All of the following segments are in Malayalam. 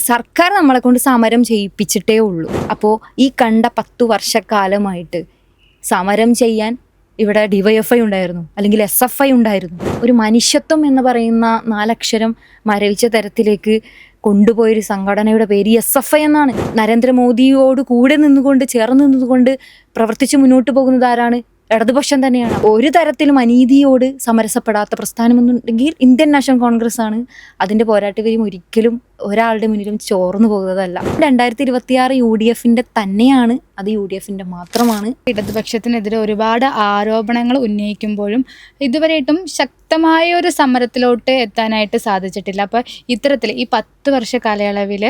സർക്കാർ നമ്മളെ കൊണ്ട് സമരം ചെയ്യിപ്പിച്ചിട്ടേ ഉള്ളൂ. അപ്പോൾ ഈ കണ്ട 10 വർഷക്കാലമായിട്ട് സമരം ചെയ്യാൻ ഇവിടെ DYFI ഉണ്ടായിരുന്നു, അല്ലെങ്കിൽ SFI ഉണ്ടായിരുന്നു. ഒരു മനുഷ്യത്വം എന്ന് പറയുന്ന 4 അക്ഷരം മരവിച്ച തരത്തിലേക്ക് കൊണ്ടുപോയൊരു സംഘടനയുടെ പേര് SFI എന്നാണ്. നരേന്ദ്രമോദിയോട് കൂടെ നിന്നുകൊണ്ട് ചേർന്ന് നിന്നുകൊണ്ട് പ്രവർത്തിച്ച് മുന്നോട്ട് പോകുന്നത് ആരാണ്? ഇടതുപക്ഷം തന്നെയാണ്. ഒരു തരത്തിലും അനീതിയോട് സമരസപ്പെടാത്ത പ്രസ്ഥാനമെന്നുണ്ടെങ്കിൽ ഇന്ത്യൻ നാഷണൽ കോൺഗ്രസ് ആണ്. അതിൻ്റെ പോരാട്ടവരും ഒരിക്കലും ഒരാളുടെ മുന്നിലും ചോർന്നു പോകുന്നതല്ല. 2026 UDF തന്നെയാണ്, അത് UDF മാത്രമാണ്. ഇടതുപക്ഷത്തിനെതിരെ ഒരുപാട് ആരോപണങ്ങൾ ഉന്നയിക്കുമ്പോഴും ഇതുവരെയായിട്ടും ശക്തമായ ഒരു സമരത്തിലോട്ട് എത്താനായിട്ട് സാധിച്ചിട്ടില്ല. അപ്പോൾ ഇത്തരത്തിൽ ഈ 10 വർഷ കാലയളവിൽ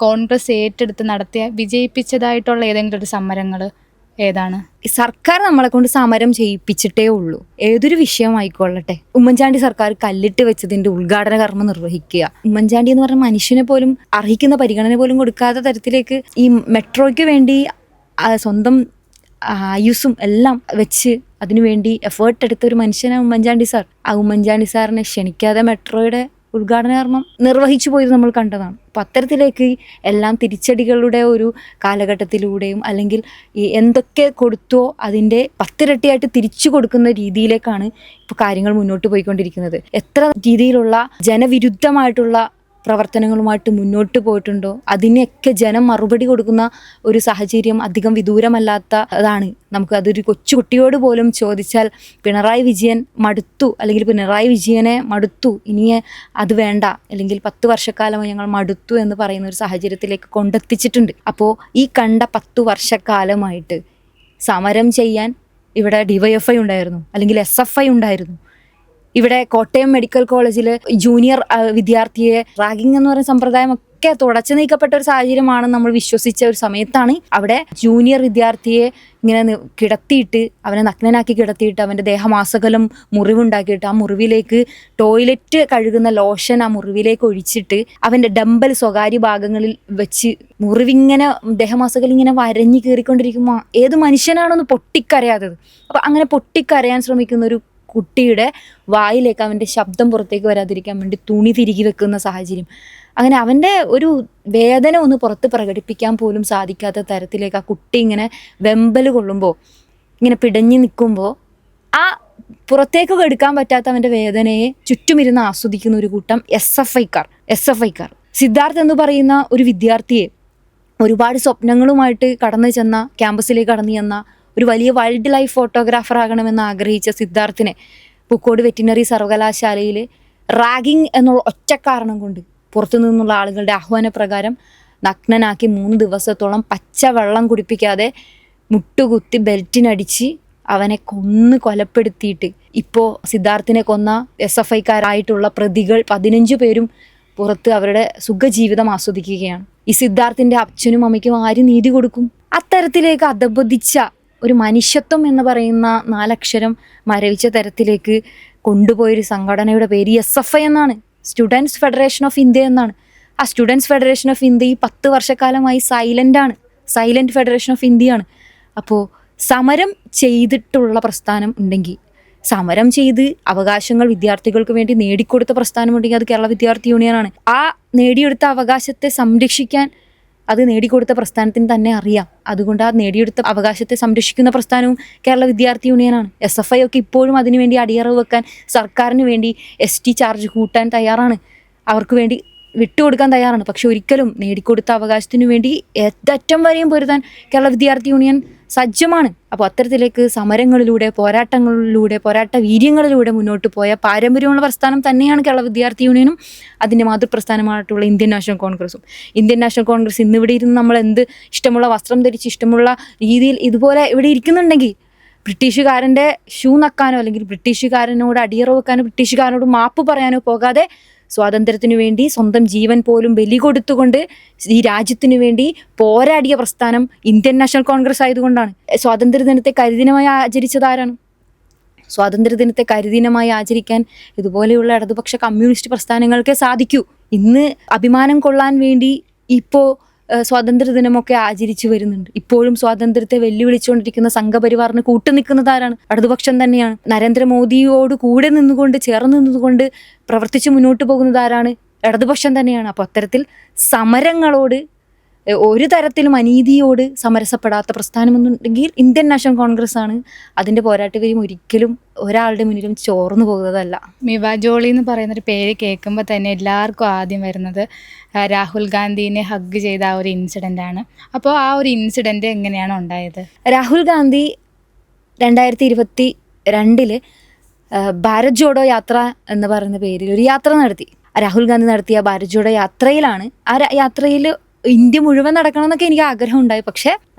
കോൺഗ്രസ് ഏറ്റെടുത്ത് നടത്തിയ വിജയിപ്പിച്ചതായിട്ടുള്ള ഏതെങ്കിലും ഒരു സമരങ്ങൾ ഏതാണ്? സർക്കാർ നമ്മളെ കൊണ്ട് സമരം ചെയ്യിപ്പിച്ചിട്ടേ ഉള്ളൂ. ഏതൊരു വിഷയമായിക്കൊള്ളട്ടെ. ഉമ്മൻചാണ്ടി സർക്കാർ കല്ലിട്ട് വെച്ചതിന്റെ ഉദ്ഘാടന കർമ്മം നിർവഹിക്കുക. ഉമ്മൻചാണ്ടി എന്ന് പറഞ്ഞ മനുഷ്യനെ പോലും അർഹിക്കുന്ന പരിഗണന പോലും കൊടുക്കാത്ത തരത്തിലേക്ക് ഈ മെട്രോയ്ക്ക് വേണ്ടി സ്വന്തം ആയുസ്സും എല്ലാം വെച്ച് അതിനുവേണ്ടി എഫേർട്ട് എടുത്ത ഒരു മനുഷ്യനാണ് ഉമ്മൻചാണ്ടി സാർ. ആ ഉമ്മൻചാണ്ടി സാറിനെ ക്ഷണിക്കാതെ മെട്രോയുടെ ഉദ്ഘാടന കർമ്മം നിർവഹിച്ചു പോയത് നമ്മൾ കണ്ടതാണ്. അപ്പം അത്തരത്തിലേക്ക് എല്ലാം തിരിച്ചടികളുടെ ഒരു കാലഘട്ടത്തിലൂടെയും അല്ലെങ്കിൽ എന്തൊക്കെ കൊടുത്തോ അതിൻ്റെ 10 ഇരട്ടിയായിട്ട് തിരിച്ചു കൊടുക്കുന്ന രീതിയിലേക്കാണ് ഇപ്പോൾ കാര്യങ്ങൾ മുന്നോട്ട് പോയിക്കൊണ്ടിരിക്കുന്നത്. എത്ര രീതിയിലുള്ള ജനവിരുദ്ധമായിട്ടുള്ള പ്രവർത്തനങ്ങളുമായിട്ട് മുന്നോട്ട് പോയിട്ടുണ്ടോ അതിനെയൊക്കെ ജനം മറുപടി കൊടുക്കുന്ന ഒരു സാഹചര്യം അധികം വിദൂരമല്ലാത്തതാണ്. നമുക്ക് അതൊരു കൊച്ചുകുട്ടിയോട് പോലും ചോദിച്ചാൽ പിണറായി വിജയൻ മടുത്തു, അല്ലെങ്കിൽ പിണറായി വിജയനെ മടുത്തു, ഇനി അത് വേണ്ട, അല്ലെങ്കിൽ 10 വർഷക്കാലമായി ഞങ്ങൾ മടുത്തു എന്ന് പറയുന്ന ഒരു സാഹചര്യത്തിലേക്ക് കൊണ്ടെത്തിച്ചിട്ടുണ്ട്. അപ്പോൾ ഈ കണ്ട 10 വർഷക്കാലമായിട്ട് സമരം ചെയ്യാൻ ഇവിടെ DYFI ഉണ്ടായിരുന്നു, അല്ലെങ്കിൽ SFI ഉണ്ടായിരുന്നു. ഇവിടെ കോട്ടയം മെഡിക്കൽ കോളേജിൽ ജൂനിയർ വിദ്യാർത്ഥിയെ റാഗിങ് എന്ന് പറയുന്ന സമ്പ്രദായം ഒക്കെ തുടച്ചു നീക്കപ്പെട്ട ഒരു സാഹചര്യമാണ് നമ്മൾ വിശ്വസിച്ച ഒരു സമയത്താണ് അവിടെ ജൂനിയർ വിദ്യാർത്ഥിയെ ഇങ്ങനെ കിടത്തിയിട്ട്, അവനെ നഗ്നനാക്കി കിടത്തിയിട്ട് അവൻ്റെ ദേഹമാസകലം മുറിവുണ്ടാക്കിയിട്ട് ആ മുറിവിലേക്ക് ടോയ്ലറ്റ് കഴുകുന്ന ലോഷൻ ആ മുറിവിലേക്ക് ഒഴിച്ചിട്ട് അവൻ്റെ ഡംബൽ സ്വകാര്യ ഭാഗങ്ങളിൽ വെച്ച് മുറിവിങ്ങനെ ദേഹമാസകലം ഇങ്ങനെ വരഞ്ഞു കയറിക്കൊണ്ടിരിക്കുമ്പോൾ ഏത് മനുഷ്യനാണൊന്ന് പൊട്ടിക്കരയാത്തത്? അപ്പം അങ്ങനെ പൊട്ടിക്കരയാൻ ശ്രമിക്കുന്ന ഒരു കുട്ടിയുടെ വായിലേക്ക് അവൻ്റെ ശബ്ദം പുറത്തേക്ക് വരാതിരിക്കാൻ വേണ്ടി തുണി തിരികെ വെക്കുന്ന സാഹചര്യം. അങ്ങനെ അവൻ്റെ ഒരു വേദന ഒന്ന് പുറത്ത് പ്രകടിപ്പിക്കാൻ പോലും സാധിക്കാത്ത തരത്തിലേക്ക് ആ കുട്ടി ഇങ്ങനെ വെമ്പൽ കൊള്ളുമ്പോൾ, ഇങ്ങനെ പിടഞ്ഞു നിൽക്കുമ്പോൾ ആ പുറത്തേക്ക് എടുക്കാൻ പറ്റാത്ത അവൻ്റെ വേദനയെ ചുറ്റുമിരുന്ന് ആസ്വദിക്കുന്ന ഒരു കൂട്ടം SFIക്കാർ. സിദ്ധാർത്ഥ് എന്ന് പറയുന്ന ഒരു വിദ്യാർത്ഥിയെ ഒരുപാട് സ്വപ്നങ്ങളുമായിട്ട് ക്യാമ്പസിലേക്ക് കടന്നു ചെന്ന ഒരു വലിയ വൈൽഡ് ലൈഫ് ഫോട്ടോഗ്രാഫർ ആകണമെന്ന് ആഗ്രഹിച്ച സിദ്ധാർത്ഥിനെ പൂക്കോട് വെറ്റിനറി സർവകലാശാലയിൽ റാഗിങ് എന്നുള്ള ഒറ്റ കാരണം കൊണ്ട് പുറത്തു നിന്നുള്ള ആളുകളുടെ ആഹ്വാനപ്രകാരം നഗ്നനാക്കി 3 ദിവസത്തോളം പച്ചവെള്ളം കുടിപ്പിക്കാതെ മുട്ടുകുത്തി ബെൽറ്റിനടിച്ച് അവനെ കൊലപ്പെടുത്തിയിട്ട് ഇപ്പോൾ സിദ്ധാർത്ഥിനെ കൊന്ന SFIക്കാരായിട്ടുള്ള പ്രതികൾ 15 പേരും പുറത്ത് അവരുടെ സുഖജീവിതം ആസ്വദിക്കുകയാണ്. ഈ സിദ്ധാർത്ഥിൻ്റെ അച്ഛനും അമ്മയ്ക്കും ആര് നീതി കൊടുക്കും? അത്തരത്തിലേക്ക് അധപതിച്ച ഒരു മനുഷ്യത്വം എന്ന് പറയുന്ന 4 അക്ഷരം മരവിച്ച തരത്തിലേക്ക് കൊണ്ടുപോയൊരു സംഘടനയുടെ പേര് SFI എന്നാണ്, സ്റ്റുഡൻസ് ഫെഡറേഷൻ ഓഫ് ഇന്ത്യ എന്നാണ്. ആ സ്റ്റുഡൻസ് ഫെഡറേഷൻ ഓഫ് ഇന്ത്യ ഈ 10 വർഷക്കാലമായി സൈലന്റ് ഫെഡറേഷൻ ഓഫ് ഇന്ത്യയാണ്. അപ്പോൾ സമരം ചെയ്തിട്ടുള്ള പ്രസ്ഥാനം ഉണ്ടെങ്കിൽ, സമരം ചെയ്ത് അവകാശങ്ങൾ വിദ്യാർത്ഥികൾക്ക് വേണ്ടി നേടിക്കൊടുത്ത പ്രസ്ഥാനമുണ്ടെങ്കിൽ അത് കേരള വിദ്യാർത്ഥി യൂണിയനാണ്. ആ നേടിയെടുത്ത അവകാശത്തെ സംരക്ഷിക്കാൻ അത് നേടിക്കൊടുത്ത പ്രസ്ഥാനത്തിന് തന്നെ അറിയാം. അതുകൊണ്ട് ആ നേടിയെടുത്ത അവകാശത്തെ സംരക്ഷിക്കുന്ന പ്രസ്ഥാനവും കേരള വിദ്യാർത്ഥി യൂണിയനാണ്. SFI ഒക്കെ ഇപ്പോഴും അതിനുവേണ്ടി അടിയറവ് വെക്കാൻ, സർക്കാരിന് വേണ്ടി ST ചാർജ് കൂട്ടാൻ തയ്യാറാണ്, അവർക്ക് വേണ്ടി വിട്ടുകൊടുക്കാൻ തയ്യാറാണ്. പക്ഷെ ഒരിക്കലും നേടിക്കൊടുത്ത അവകാശത്തിനു വേണ്ടി ഏതറ്റം വരെയും പൊരുതാൻ കേരള വിദ്യാർത്ഥി യൂണിയൻ സജ്ജമാണ്. അപ്പോൾ അത്തരത്തിലേക്ക് സമരങ്ങളിലൂടെ, പോരാട്ട വീര്യങ്ങളിലൂടെ മുന്നോട്ട് പോയ പാരമ്പര്യമുള്ള പ്രസ്ഥാനം തന്നെയാണ് കേരള വിദ്യാർത്ഥി യൂണിയനും അതിൻ്റെ മാതൃപ്രസ്ഥാനമായിട്ടുള്ള ഇന്ത്യൻ നാഷണൽ കോൺഗ്രസും. ഇന്ത്യൻ നാഷണൽ കോൺഗ്രസ് ഇന്നിവിടെ ഇരുന്ന് നമ്മൾ എന്ത് ഇഷ്ടമുള്ള വസ്ത്രം ധരിച്ച് ഇഷ്ടമുള്ള രീതിയിൽ ഇതുപോലെ ഇവിടെ ഇരിക്കുന്നുണ്ടെങ്കിൽ ബ്രിട്ടീഷുകാരൻ്റെ ഷൂ നക്കാനോ അല്ലെങ്കിൽ ബ്രിട്ടീഷുകാരനോട് അടിയറവ് വെക്കാനോ ബ്രിട്ടീഷുകാരനോട് മാപ്പ് പറയാനോ പോകാതെ സ്വാതന്ത്ര്യത്തിനു വേണ്ടി സ്വന്തം ജീവൻ പോലും ബലി കൊടുത്തുകൊണ്ട് ഈ രാജ്യത്തിനു വേണ്ടി പോരാടിയ പ്രസ്ഥാനം ഇന്ത്യൻ നാഷണൽ കോൺഗ്രസ് ആയതുകൊണ്ടാണ്. സ്വാതന്ത്ര്യദിനത്തെ കരിദിനമായി ആചരിച്ചതാരാണ്? സ്വാതന്ത്ര്യദിനത്തെ കരിദിനമായി ആചരിക്കാൻ ഇതുപോലെയുള്ള ഇടതുപക്ഷ കമ്മ്യൂണിസ്റ്റ് പ്രസ്ഥാനങ്ങൾക്കേ സാധിക്കൂ. ഇന്ന് അഭിമാനം കൊള്ളാൻ വേണ്ടി ഇപ്പോൾ സ്വാതന്ത്ര്യദിനമൊക്കെ ആചരിച്ചു വരുന്നുണ്ട്. ഇപ്പോഴും സ്വാതന്ത്ര്യത്തെ വെല്ലുവിളിച്ചുകൊണ്ടിരിക്കുന്ന സംഘപരിവാറിന് കൂട്ടുനിൽക്കുന്നതാരാണ്? ഇടതുപക്ഷം തന്നെയാണ്. നരേന്ദ്രമോദിയോട് കൂടെ നിന്നുകൊണ്ട് ചേർന്ന് നിന്നുകൊണ്ട് പ്രവർത്തിച്ച് മുന്നോട്ട് പോകുന്നതാരാണ്? ഇടതുപക്ഷം തന്നെയാണ്. അപ്പോൾ അത്തരത്തിൽ സമരങ്ങളോട്, ഒരു തരത്തിലും അനീതിയോട് സമരസപ്പെടാത്ത പ്രസ്ഥാനമെന്നുണ്ടെങ്കിൽ ഇന്ത്യൻ നാഷണൽ കോൺഗ്രസ് ആണ്. അതിൻ്റെ പോരാട്ടവരും ഒരിക്കലും ഒരാളുടെ മുന്നിലും ചോർന്നു പോകുന്നതല്ല. മിവ ജോളി എന്ന് പറയുന്നൊരു പേര് കേൾക്കുമ്പോൾ തന്നെ എല്ലാവർക്കും ആദ്യം വരുന്നത് രാഹുൽ ഗാന്ധിനെ ഹഗ് ചെയ്ത ആ ഒരു ഇൻസിഡൻ്റ് ആണ്. അപ്പോൾ ആ ഒരു ഇൻസിഡൻറ്റ് എങ്ങനെയാണ് ഉണ്ടായത്? രാഹുൽ ഗാന്ധി 2022 ഭാരത് ജോഡോ യാത്ര എന്ന് പറയുന്ന പേരിൽ ഒരു യാത്ര നടത്തി. രാഹുൽ ഗാന്ധി നടത്തിയ ഭാരത് ജോഡോ യാത്രയിലാണ്, ആ യാത്രയിൽ ഇന്ത്യ മുഴുവൻ നടക്കണം എന്നൊക്കെ എനിക്ക് ആഗ്രഹം ഉണ്ടായി. പക്ഷേ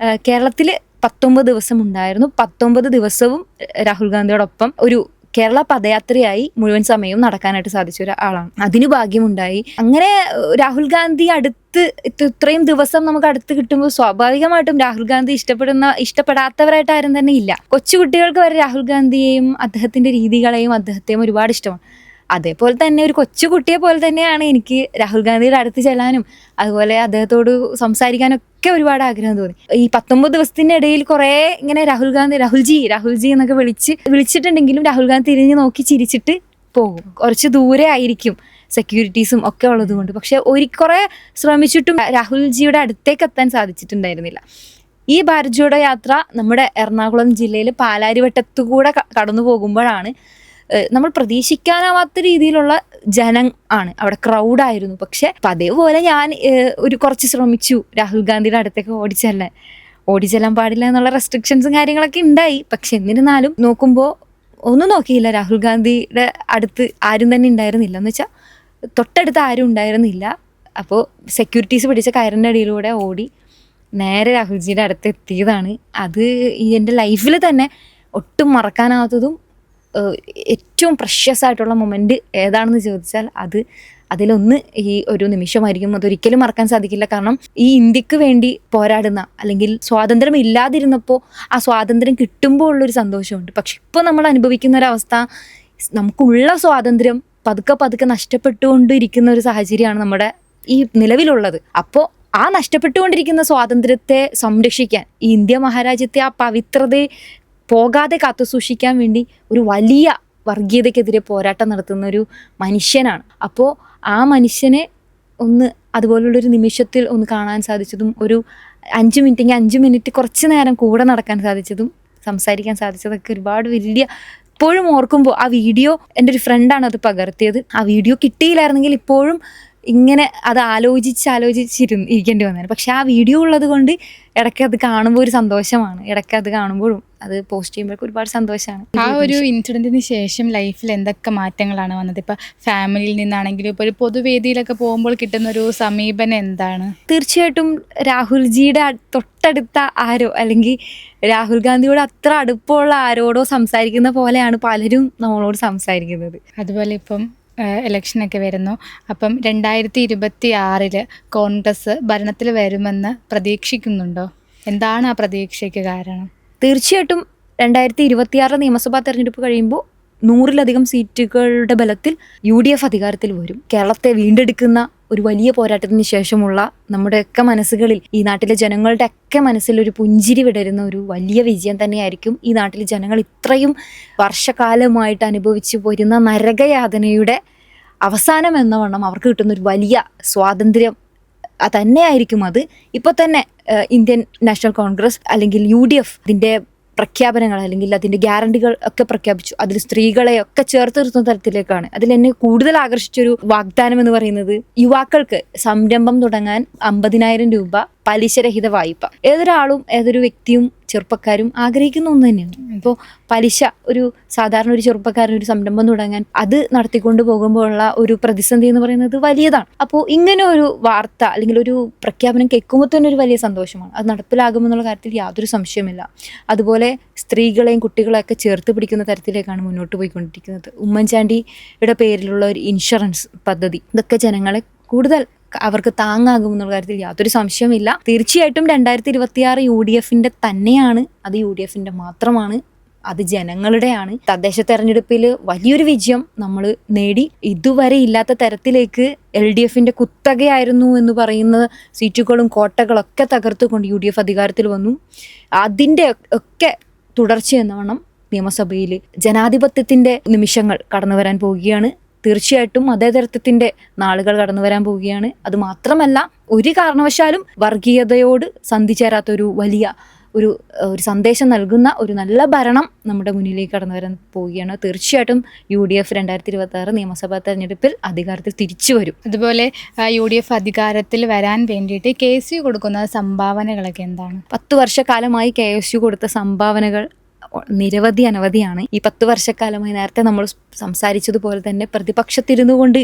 കേരളത്തിൽ 19 ദിവസം ഉണ്ടായിരുന്നു. 19 ദിവസവും രാഹുൽ ഗാന്ധിയോടൊപ്പം ഒരു കേരള പദയാത്രയായി മുഴുവൻ സമയവും നടക്കാനായിട്ട് സാധിച്ച ഒരാളാണ്. അതിന് ഭാഗ്യമുണ്ടായി. അങ്ങനെ രാഹുൽ ഗാന്ധി ഇത്രയും ദിവസം നമുക്ക് അടുത്ത് കിട്ടുമ്പോൾ സ്വാഭാവികമായിട്ടും രാഹുൽ ഗാന്ധി ഇഷ്ടപ്പെടാത്തവരായിട്ട് ആരും തന്നെ ഇല്ല. കൊച്ചുകുട്ടികൾക്ക് വരെ രാഹുൽ ഗാന്ധിയെയും അദ്ദേഹത്തിന്റെ രീതികളെയും അദ്ദേഹത്തെയും ഒരുപാട് ഇഷ്ടമാണ്. അതേപോലെ തന്നെ ഒരു കൊച്ചുകുട്ടിയെ പോലെ തന്നെയാണ് എനിക്ക് രാഹുൽ ഗാന്ധിയുടെ അടുത്ത് ചെല്ലാനും അതുപോലെ അദ്ദേഹത്തോട് സംസാരിക്കാനും ഒക്കെ ഒരുപാട് ആഗ്രഹം തോന്നി. ഈ 19 ദിവസത്തിന്റെ ഇടയിൽ കുറേ ഇങ്ങനെ രാഹുൽജി എന്നൊക്കെ വിളിച്ചിട്ടുണ്ടെങ്കിലും രാഹുൽ ഗാന്ധി തിരിഞ്ഞ് നോക്കി ചിരിച്ചിട്ട് പോകും. കുറച്ച് ദൂരെ ആയിരിക്കും, സെക്യൂരിറ്റീസും ഒക്കെ ഉള്ളത് കൊണ്ട്. പക്ഷെ കുറേ ശ്രമിച്ചിട്ടും രാഹുൽജിയുടെ അടുത്തേക്ക് എത്താൻ സാധിച്ചിട്ടുണ്ടായിരുന്നില്ല. ഈ ഭാരത് ജോഡോ യാത്ര നമ്മുടെ എറണാകുളം ജില്ലയിൽ പാലാരിവട്ടത്തുകൂടെ കടന്നു പോകുമ്പോഴാണ് നമ്മൾ പ്രതീക്ഷിക്കാനാവാത്ത രീതിയിലുള്ള ജനം ആണ് അവിടെ, ക്രൗഡായിരുന്നു. പക്ഷെ അതേപോലെ ഞാൻ കുറച്ച് ശ്രമിച്ചു രാഹുൽ ഗാന്ധിയുടെ അടുത്തേക്ക് ഓടിച്ചെല്ലാൻ പാടില്ല എന്നുള്ള റെസ്ട്രിക്ഷൻസും കാര്യങ്ങളൊക്കെ ഉണ്ടായി. പക്ഷെ എന്നിരുന്നാലും നോക്കുമ്പോൾ ഒന്നും നോക്കിയില്ല, രാഹുൽ ഗാന്ധിയുടെ അടുത്ത് ആരും തന്നെ ഉണ്ടായിരുന്നില്ല. എന്ന് വെച്ചാൽ തൊട്ടടുത്ത് ആരും ഉണ്ടായിരുന്നില്ല. അപ്പോൾ സെക്യൂരിറ്റീസ് പിടിച്ച കയറിൻ്റെ അടിയിലൂടെ ഓടി നേരെ രാഹുൽജിയുടെ അടുത്ത് എത്തിയതാണ്. അത് എൻ്റെ ലൈഫിൽ തന്നെ ഒട്ടും മറക്കാനാവാത്തതും ഏറ്റവും പ്രഷ്യസ് ആയിട്ടുള്ള മൊമെൻറ്റ് ഏതാണെന്ന് ചോദിച്ചാൽ അതിലൊന്ന് ഈ ഒരു നിമിഷമായിരിക്കും. അതൊരിക്കലും മറക്കാൻ സാധിക്കില്ല. കാരണം ഈ ഇന്ത്യക്ക് വേണ്ടി പോരാടുന്ന, അല്ലെങ്കിൽ സ്വാതന്ത്ര്യം ഇല്ലാതിരുന്നപ്പോൾ ആ സ്വാതന്ത്ര്യം കിട്ടുമ്പോൾ ഉള്ളൊരു സന്തോഷമുണ്ട്. പക്ഷെ ഇപ്പോൾ നമ്മൾ അനുഭവിക്കുന്ന ഒരവസ്ഥ, നമുക്കുള്ള സ്വാതന്ത്ര്യം പതുക്കെ നഷ്ടപ്പെട്ടുകൊണ്ടിരിക്കുന്ന ഒരു സാഹചര്യമാണ് നമ്മുടെ ഈ നിലവിലുള്ളത്. അപ്പോൾ ആ നഷ്ടപ്പെട്ടുകൊണ്ടിരിക്കുന്ന സ്വാതന്ത്ര്യത്തെ സംരക്ഷിക്കാൻ, ഈ ഇന്ത്യ മഹാരാജ്യത്തെ ആ പവിത്രതയെ പോകാതെ കാത്തുസൂക്ഷിക്കാൻ വേണ്ടി ഒരു വലിയ വർഗീയതയ്ക്കെതിരെ പോരാട്ടം നടത്തുന്ന ഒരു മനുഷ്യനാണ്. അപ്പോൾ ആ മനുഷ്യനെ അതുപോലുള്ളൊരു നിമിഷത്തിൽ ഒന്ന് കാണാൻ സാധിച്ചതും, ഒരു 5 മിനിറ്റ് കുറച്ച് നേരം കൂടെ നടക്കാൻ സാധിച്ചതും സംസാരിക്കാൻ സാധിച്ചതൊക്കെ ഒരുപാട് വലിയ, ഇപ്പോഴും ഓർക്കുമ്പോൾ ആ വീഡിയോ എൻ്റെ ഒരു ഫ്രണ്ടാണ് അത് പകർത്തിയത്. ആ വീഡിയോ കിട്ടിയില്ലായിരുന്നെങ്കിൽ ഇപ്പോഴും ഇങ്ങനെ അത് ഇരിക്കേണ്ടി വന്നത്. പക്ഷെ ആ വീഡിയോ ഉള്ളത് കൊണ്ട് ഇടയ്ക്ക് അത് കാണുമ്പോൾ ഒരു സന്തോഷമാണ്. ഇടയ്ക്ക് അത് കാണുമ്പോഴും അത് പോസ്റ്റ് ചെയ്യുമ്പോഴൊക്കെ ഒരുപാട് സന്തോഷമാണ്. ആ ഒരു ഇൻസിഡൻറ്റിന് ശേഷം ലൈഫിൽ എന്തൊക്കെ മാറ്റങ്ങളാണ് വന്നത്? ഇപ്പോൾ ഫാമിലിയിൽ നിന്നാണെങ്കിലും ഇപ്പോൾ ഒരു പൊതുവേദിയിലൊക്കെ പോകുമ്പോൾ കിട്ടുന്ന ഒരു സമീപനം എന്താണ്? തീർച്ചയായിട്ടും രാഹുൽജിയുടെ തൊട്ടടുത്ത ആരോ, അല്ലെങ്കിൽ രാഹുൽ ഗാന്ധിയോട് അത്ര അടുപ്പമുള്ള ആരോടോ സംസാരിക്കുന്ന പോലെയാണ് പലരും നമ്മളോട് സംസാരിക്കുന്നത്. അതുപോലെ ഇപ്പം ഇലക്ഷനൊക്കെ വരുന്നു. അപ്പം 2026 കോൺഗ്രസ് ഭരണത്തിൽ വരുമെന്ന് പ്രതീക്ഷിക്കുന്നുണ്ടോ? എന്താണ് ആ പ്രതീക്ഷയ്ക്ക് കാരണം? തീർച്ചയായിട്ടും 2026 നിയമസഭാ തെരഞ്ഞെടുപ്പ് കഴിയുമ്പോൾ 100-ലധികം സീറ്റുകളുടെ ബലത്തിൽ UDF അധികാരത്തിൽ വരും. കേരളത്തെ വീണ്ടെടുക്കുന്ന ഒരു വലിയ പോരാട്ടത്തിന് ശേഷമുള്ള നമ്മുടെയൊക്കെ മനസ്സുകളിൽ, ഈ നാട്ടിലെ ജനങ്ങളുടെ ഒക്കെ മനസ്സിൽ ഒരു പുഞ്ചിരി വിടരുന്ന ഒരു വലിയ വിജയം തന്നെയായിരിക്കും. ഈ നാട്ടിലെ ജനങ്ങൾ ഇത്രയും വർഷകാലമായിട്ട് അനുഭവിച്ചു പോരുന്ന നരകയാതനയുടെ അവസാനം എന്ന വണ്ണം അവർക്ക് കിട്ടുന്ന ഒരു വലിയ സ്വാതന്ത്ര്യം തന്നെയായിരിക്കും അത്. ഇപ്പോൾ തന്നെ ഇന്ത്യൻ നാഷണൽ കോൺഗ്രസ് അല്ലെങ്കിൽ UDF ഇതിൻ്റെ പ്രഖ്യാപനങ്ങൾ അല്ലെങ്കിൽ അതിൻ്റെ ഗ്യാരണ്ടികൾ ഒക്കെ പ്രഖ്യാപിച്ചു. അതിൽ സ്ത്രീകളെയൊക്കെ ചേർത്ത് നിർത്തുന്ന തരത്തിലേക്കാണ്. അതിൽ എന്നെ കൂടുതൽ ആകർഷിച്ചൊരു വാഗ്ദാനം എന്ന് പറയുന്നത്, യുവാക്കൾക്ക് സംരംഭം തുടങ്ങാൻ 50,000 രൂപ പലിശരഹിത വായ്പ. ഏതൊരു വ്യക്തിയും ചെറുപ്പക്കാരും ആഗ്രഹിക്കുന്ന ഒന്ന് തന്നെയാണ്. ഇപ്പോൾ പലിശ, സാധാരണ ഒരു ചെറുപ്പക്കാരൻ ഒരു സംരംഭം തുടങ്ങാൻ അത് നടത്തിക്കൊണ്ട് പോകുമ്പോഴുള്ള ഒരു പ്രതിസന്ധി എന്ന് പറയുന്നത് വലിയതാണ്. അപ്പോൾ ഇങ്ങനെ ഒരു വാർത്ത അല്ലെങ്കിൽ ഒരു പ്രഖ്യാപനം കേൾക്കുമ്പോൾ തന്നെ ഒരു വലിയ സന്തോഷമാണ്. അത് നടപ്പിലാകുമെന്നുള്ള കാര്യത്തിൽ യാതൊരു സംശയമില്ല. അതുപോലെ സ്ത്രീകളെയും കുട്ടികളെയൊക്കെ ചേർത്ത് പിടിക്കുന്ന തരത്തിലേക്കാണ് മുന്നോട്ട് പോയിക്കൊണ്ടിരിക്കുന്നത്. ഉമ്മൻചാണ്ടിയുടെ പേരിലുള്ള ഒരു ഇൻഷുറൻസ് പദ്ധതി, ഇതൊക്കെ ജനങ്ങളെ കൂടുതൽ അവർക്ക് താങ്ങാകുമെന്നുള്ള കാര്യത്തിൽ യാതൊരു സംശയമില്ല. തീർച്ചയായിട്ടും 2026 UDFന്റെ തന്നെയാണ്. അത് UDFന്റെ മാത്രമാണ്. അത് ജനങ്ങളുടെയാണ്. തദ്ദേശ തെരഞ്ഞെടുപ്പിൽ വലിയൊരു വിജയം നമ്മൾ നേടി. ഇതുവരെ ഇല്ലാത്ത തരത്തിലേക്ക് LDFന്റെ കുത്തകയായിരുന്നു എന്ന് പറയുന്ന സീറ്റുകളും കോട്ടകളൊക്കെ തകർത്തുകൊണ്ട് UDF അധികാരത്തിൽ വന്നു. അതിൻ്റെ ഒക്കെ തുടർച്ചയെന്നവണ്ണം നിയമസഭയിൽ ജനാധിപത്യത്തിൻ്റെ നിമിഷങ്ങൾ കടന്നു വരാൻ പോവുകയാണ്. തീർച്ചയായിട്ടും മതേതരത്വത്തിൻ്റെ നാളുകൾ കടന്നു വരാൻ പോവുകയാണ്. അതുമാത്രമല്ല ഒരു കാരണവശാലും വർഗീയതയോട് സന്ധി ചേരാത്ത ഒരു വലിയ ഒരു സന്ദേശം നൽകുന്ന ഒരു നല്ല ഭരണം നമ്മുടെ മുന്നിലേക്ക് കടന്നു വരാൻ പോവുകയാണ്. തീർച്ചയായിട്ടും UDF 2026 നിയമസഭാ തെരഞ്ഞെടുപ്പിൽ അധികാരത്തിൽ തിരിച്ചു വരും. അതുപോലെ UDF അധികാരത്തിൽ വരാൻ വേണ്ടിയിട്ട് KSU കൊടുക്കുന്ന സംഭാവനകളൊക്കെ എന്താണ്? 10 വർഷക്കാലമായി KSU കൊടുത്ത സംഭാവനകൾ അനവധിയാണ്. ഈ 10 വർഷക്കാലമായി നേരത്തെ നമ്മൾ സംസാരിച്ചതുപോലെ തന്നെ പ്രതിപക്ഷത്തിരുന്നു കൊണ്ട്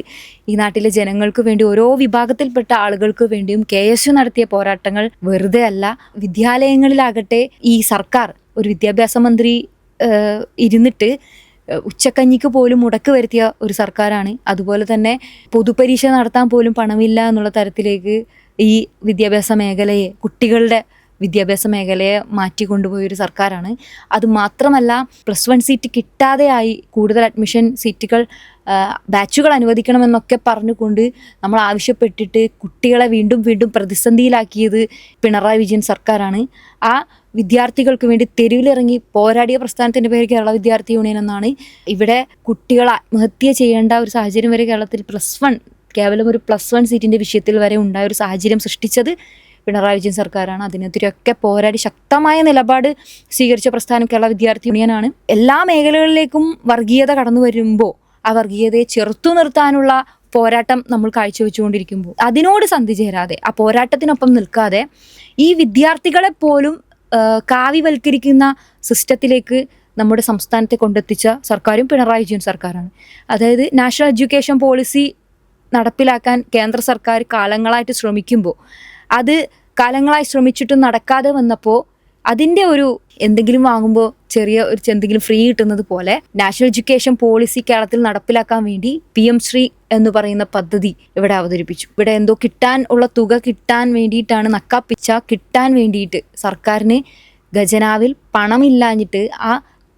ഈ നാട്ടിലെ ജനങ്ങൾക്ക് വേണ്ടി ഓരോ വിഭാഗത്തിൽപ്പെട്ട ആളുകൾക്ക് വേണ്ടിയും KSU നടത്തിയ പോരാട്ടങ്ങൾ വെറുതെ അല്ല. വിദ്യാലയങ്ങളിലാകട്ടെ ഈ സർക്കാർ ഒരു വിദ്യാഭ്യാസ മന്ത്രി ഇരുന്നിട്ട് ഉച്ചക്കഞ്ഞിക്ക് പോലും മുടക്ക് വരുത്തിയ ഒരു സർക്കാരാണ്. അതുപോലെ തന്നെ പൊതുപരീക്ഷ നടത്താൻ പോലും പണമില്ല എന്നുള്ള തരത്തിലേക്ക് ഈ വിദ്യാഭ്യാസ മേഖലയെ, കുട്ടികളുടെ വിദ്യാഭ്യാസ മേഖലയെ മാറ്റിക്കൊണ്ടുപോയൊരു സർക്കാരാണ്. അതുമാത്രമല്ല +1 സീറ്റ് കിട്ടാതെയായി കൂടുതൽ അഡ്മിഷൻ സീറ്റുകൾ ബാച്ചുകൾ അനുവദിക്കണമെന്നൊക്കെ പറഞ്ഞുകൊണ്ട് നമ്മൾ ആവശ്യപ്പെട്ടിട്ട് കുട്ടികളെ വീണ്ടും പ്രതിസന്ധിയിലാക്കിയത് പിണറായി വിജയൻ സർക്കാരാണ്. ആ വിദ്യാർത്ഥികൾക്ക് വേണ്ടി തെരുവിലിറങ്ങി പോരാടിയ പ്രസ്ഥാനത്തിൻ്റെ പേര് കേരള വിദ്യാർത്ഥി യൂണിയൻ എന്നാണ്. ഇവിടെ കുട്ടികൾ ആത്മഹത്യ ചെയ്യേണ്ട ഒരു സാഹചര്യം വരെ കേരളത്തിൽ കേവലം ഒരു +1 സീറ്റിൻ്റെ വിഷയത്തിൽ വരെ ഉണ്ടായ ഒരു സാഹചര്യം സൃഷ്ടിച്ചത് പിണറായി വിജയൻ സർക്കാരാണ്. അതിനെതിരെയൊക്കെ പോരാടി ശക്തമായ നിലപാട് സ്വീകരിച്ച പ്രസ്ഥാനം കേരള വിദ്യാർത്ഥി യൂണിയനാണ്. എല്ലാ മേഖലകളിലേക്കും വർഗീയത കടന്നു വരുമ്പോൾ ആ വർഗീയതയെ ചെറുത്തു നിർത്താനുള്ള പോരാട്ടം നമ്മൾ കാഴ്ചവെച്ചുകൊണ്ടിരിക്കുമ്പോൾ അതിനോട് സന്ധി ചേരാതെ, ആ പോരാട്ടത്തിനൊപ്പം നിൽക്കാതെ ഈ വിദ്യാർത്ഥികളെ പോലും കാവ്യവൽക്കരിക്കുന്ന സിസ്റ്റത്തിലേക്ക് നമ്മുടെ സംസ്ഥാനത്തെ കൊണ്ടെത്തിച്ച സർക്കാരും പിണറായി വിജയൻ സർക്കാരാണ്. അതായത് നാഷണൽ എഡ്യൂക്കേഷൻ പോളിസി നടപ്പിലാക്കാൻ കേന്ദ്ര സർക്കാർ കാലങ്ങളായിട്ട് ശ്രമിക്കുമ്പോൾ അത് കാലങ്ങളായി ശ്രമിച്ചിട്ടും നടക്കാതെ വന്നപ്പോൾ അതിൻ്റെ ഒരു എന്തെങ്കിലും വാങ്ങുമ്പോൾ എന്തെങ്കിലും ഫ്രീ കിട്ടുന്നത് പോലെ നാഷണൽ എഡ്യൂക്കേഷൻ പോളിസി കേരളത്തിൽ നടപ്പിലാക്കാൻ വേണ്ടി PM ശ്രീ എന്ന് പറയുന്ന പദ്ധതി ഇവിടെ അവതരിപ്പിച്ചു. ഇവിടെ എന്തോ തുക കിട്ടാൻ വേണ്ടിയിട്ടാണ്, നക്കാപ്പിച്ച കിട്ടാൻ വേണ്ടിയിട്ട് സർക്കാരിന് ഖജനാവിൽ പണമില്ലാഞ്ഞിട്ട് ആ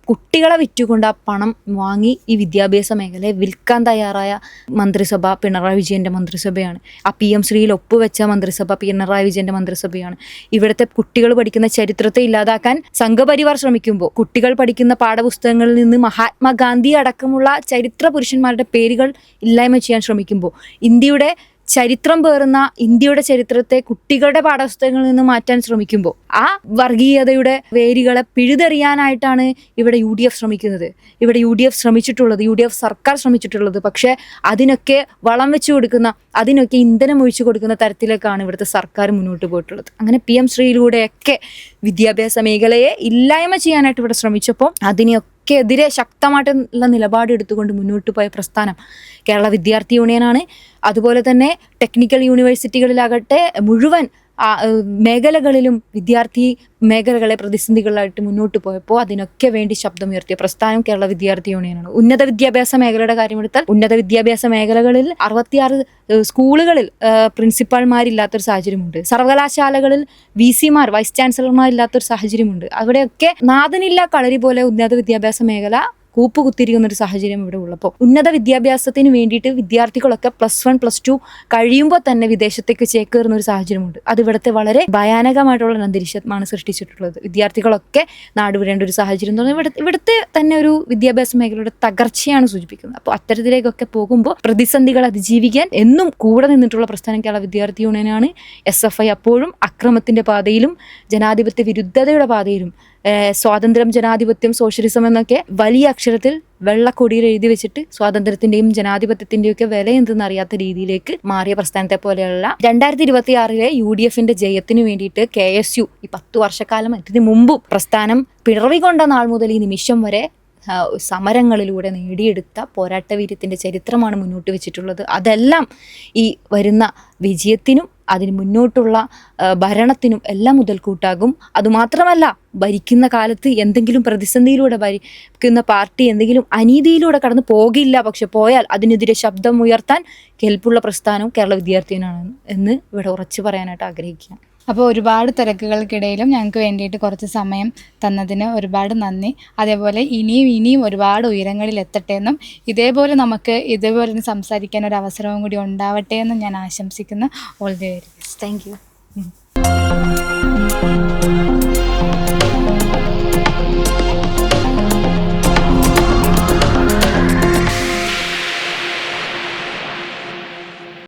കുട്ടികളെ വിറ്റുകൊണ്ട് ആ പണം വാങ്ങി ഈ വിദ്യാഭ്യാസ മേഖലയെ വിൽക്കാൻ തയ്യാറായ മന്ത്രിസഭ പിണറായി വിജയൻ്റെ മന്ത്രിസഭയാണ്. ആ PM ശ്രീയിൽ ഒപ്പുവെച്ച മന്ത്രിസഭ പിണറായി വിജയൻ്റെ മന്ത്രിസഭയാണ്. ഇവിടുത്തെ കുട്ടികൾ പഠിക്കുന്ന ചരിത്രത്തെ ഇല്ലാതാക്കാൻ സംഘപരിവാർ ശ്രമിക്കുമ്പോൾ, കുട്ടികൾ പഠിക്കുന്ന പാഠപുസ്തകങ്ങളിൽ നിന്ന് മഹാത്മാഗാന്ധി അടക്കമുള്ള ചരിത്ര പുരുഷന്മാരുടെ പേരുകൾ ഇല്ലായ്മ ചെയ്യാൻ ശ്രമിക്കുമ്പോൾ, ഇന്ത്യയുടെ ചരിത്രം പേറുന്ന ഇന്ത്യയുടെ ചരിത്രത്തെ കുട്ടികളുടെ പാഠപുസ്തകങ്ങളിൽ നിന്ന് മാറ്റാൻ ശ്രമിക്കുമ്പോൾ ആ വർഗീയതയുടെ വേരുകളെ പിഴുതെറിയാനായിട്ടാണ് ഇവിടെ UDF ശ്രമിക്കുന്നത്. ഇവിടെ UDF സർക്കാർ ശ്രമിച്ചിട്ടുള്ളത്. പക്ഷേ അതിനൊക്കെ വളം വെച്ച് കൊടുക്കുന്ന, അതിനൊക്കെ ഇന്ധനം ഒഴിച്ചു കൊടുക്കുന്ന തരത്തിലേക്കാണ് ഇവിടുത്തെ സർക്കാർ മുന്നോട്ട് പോയിട്ടുള്ളത്. അങ്ങനെ PM ശ്രീയിലൂടെയൊക്കെ വിദ്യാഭ്യാസ മേഖലയെ ഇല്ലായ്മ ചെയ്യാനായിട്ട് ഇവിടെ ശ്രമിച്ചപ്പോൾ അതിനെയൊക്കെതിരെ ശക്തമായിട്ടുള്ള നിലപാട് എടുത്തുകൊണ്ട് മുന്നോട്ട് പോയ പ്രസ്ഥാനം കേരള വിദ്യാർത്ഥി യൂണിയനാണ്. അതുപോലെ തന്നെ ടെക്നിക്കൽ യൂണിവേഴ്സിറ്റികളിലാകട്ടെ മുഴുവൻ മേഖലകളിലും വിദ്യാർത്ഥി മേഖലകളെ പ്രതിസന്ധികളായിട്ട് മുന്നോട്ട് പോയപ്പോൾ അതിനൊക്കെ വേണ്ടി ശബ്ദമുയർത്തിയ പ്രസ്ഥാനം കേരള വിദ്യാർത്ഥി യൂണിയനാണ്. ഉന്നത വിദ്യാഭ്യാസ മേഖലയുടെ കാര്യമെടുത്താൽ ഉന്നത വിദ്യാഭ്യാസ മേഖലകളിൽ 66 സ്കൂളുകളിൽ പ്രിൻസിപ്പാൾമാരില്ലാത്തൊരു സാഹചര്യമുണ്ട്. സർവകലാശാലകളിൽ VC-മാർ, വൈസ് ചാൻസലർമാരില്ലാത്തൊരു സാഹചര്യമുണ്ട്. അവിടെയൊക്കെ നാഥനില്ല കളരി പോലെ ഉന്നത വിദ്യാഭ്യാസ മേഖല കൂപ്പുകുത്തിരിക്കുന്ന ഒരു സാഹചര്യം ഇവിടെ ഉള്ളപ്പോൾ ഉന്നത വിദ്യാഭ്യാസത്തിന് വേണ്ടിയിട്ട് വിദ്യാർത്ഥികളൊക്കെ +1 +2 കഴിയുമ്പോൾ തന്നെ വിദേശത്തേക്ക് ചേക്കേറുന്ന ഒരു സാഹചര്യമുണ്ട്. അത് ഇവിടുത്തെ വളരെ ഭയാനകമായിട്ടുള്ള അന്തരീക്ഷമാണ് സൃഷ്ടിച്ചിട്ടുള്ളത്. വിദ്യാർത്ഥികളൊക്കെ നാടുവിടേണ്ട ഒരു സാഹചര്യം എന്ന് പറഞ്ഞാൽ ഇവിടുത്തെ തന്നെ ഒരു വിദ്യാഭ്യാസ മേഖലയുടെ തകർച്ചയാണ് സൂചിപ്പിക്കുന്നത്. അപ്പോൾ അത്തരത്തിലേക്കൊക്കെ പോകുമ്പോൾ പ്രതിസന്ധികൾ അതിജീവിക്കാൻ എന്നും കൂടെ നിന്നിട്ടുള്ള പ്രസ്ഥാനം കേരള വിദ്യാർത്ഥി യൂണിയനാണ്. SFI അപ്പോഴും അക്രമത്തിൻ്റെ പാതയിലും ജനാധിപത്യ വിരുദ്ധതയുടെ പാതയിലും സ്വാതന്ത്ര്യം, ജനാധിപത്യം, സോഷ്യലിസം എന്നൊക്കെ വലിയ അക്ഷരത്തിൽ വെള്ളക്കൊടിയിൽ എഴുതി വെച്ചിട്ട് സ്വാതന്ത്ര്യത്തിന്റെയും ജനാധിപത്യത്തിന്റെയും ഒക്കെ വില എന്തെന്നറിയാത്ത രീതിയിലേക്ക് മാറിയ പ്രസ്ഥാനത്തെ പോലെയുള്ള 2026 UDFന്റെ ജയത്തിന് വേണ്ടിയിട്ട് KSU ഈ 10 വർഷക്കാലം ഇതിന് മുമ്പും പ്രസ്ഥാനം പിറവികൊണ്ട നാൾ മുതൽ ഈ നിമിഷം വരെ സമരങ്ങളിലൂടെ നേടിയെടുത്ത പോരാട്ടവീര്യത്തിൻ്റെ ചരിത്രമാണ് മുന്നോട്ട് വെച്ചിട്ടുള്ളത്. അതെല്ലാം ഈ വരുന്ന വിജയത്തിനും അതിന് മുന്നോട്ടുള്ള ഭരണത്തിനും എല്ലാം മുതൽക്കൂട്ടാകും. അതുമാത്രമല്ല, ഭരിക്കുന്ന കാലത്ത് എന്തെങ്കിലും പ്രതിസന്ധിയിലൂടെ ഭരിക്കുന്ന പാർട്ടി എന്തെങ്കിലും അനീതിയിലൂടെ കടന്നു പോകില്ല. പക്ഷെ പോയാൽ അതിനെതിരെ ശബ്ദം ഉയർത്താൻ കെൽപ്പുള്ള പ്രസ്ഥാനവും കേരള വിദ്യാർത്ഥിയാണ് എന്ന് ഇവിടെ ഉറച്ചു പറയാനായിട്ട് ആഗ്രഹിക്കുക. അപ്പോൾ ഒരുപാട് തിരക്കുകൾക്കിടയിലും ഞങ്ങൾക്ക് വേണ്ടിയിട്ട് കുറച്ച് സമയം തന്നതിന് ഒരുപാട് നന്ദി. അതേപോലെ ഇനിയും ഒരുപാട് ഉയരങ്ങളിൽ എത്തട്ടെ എന്നും ഇതേപോലെ നമുക്ക് ഇതേപോലെ സംസാരിക്കാൻ ഒരു അവസരവും കൂടി ഉണ്ടാവട്ടെ എന്നും ഞാൻ ആശംസിക്കുന്നു. All the very best. Thank you.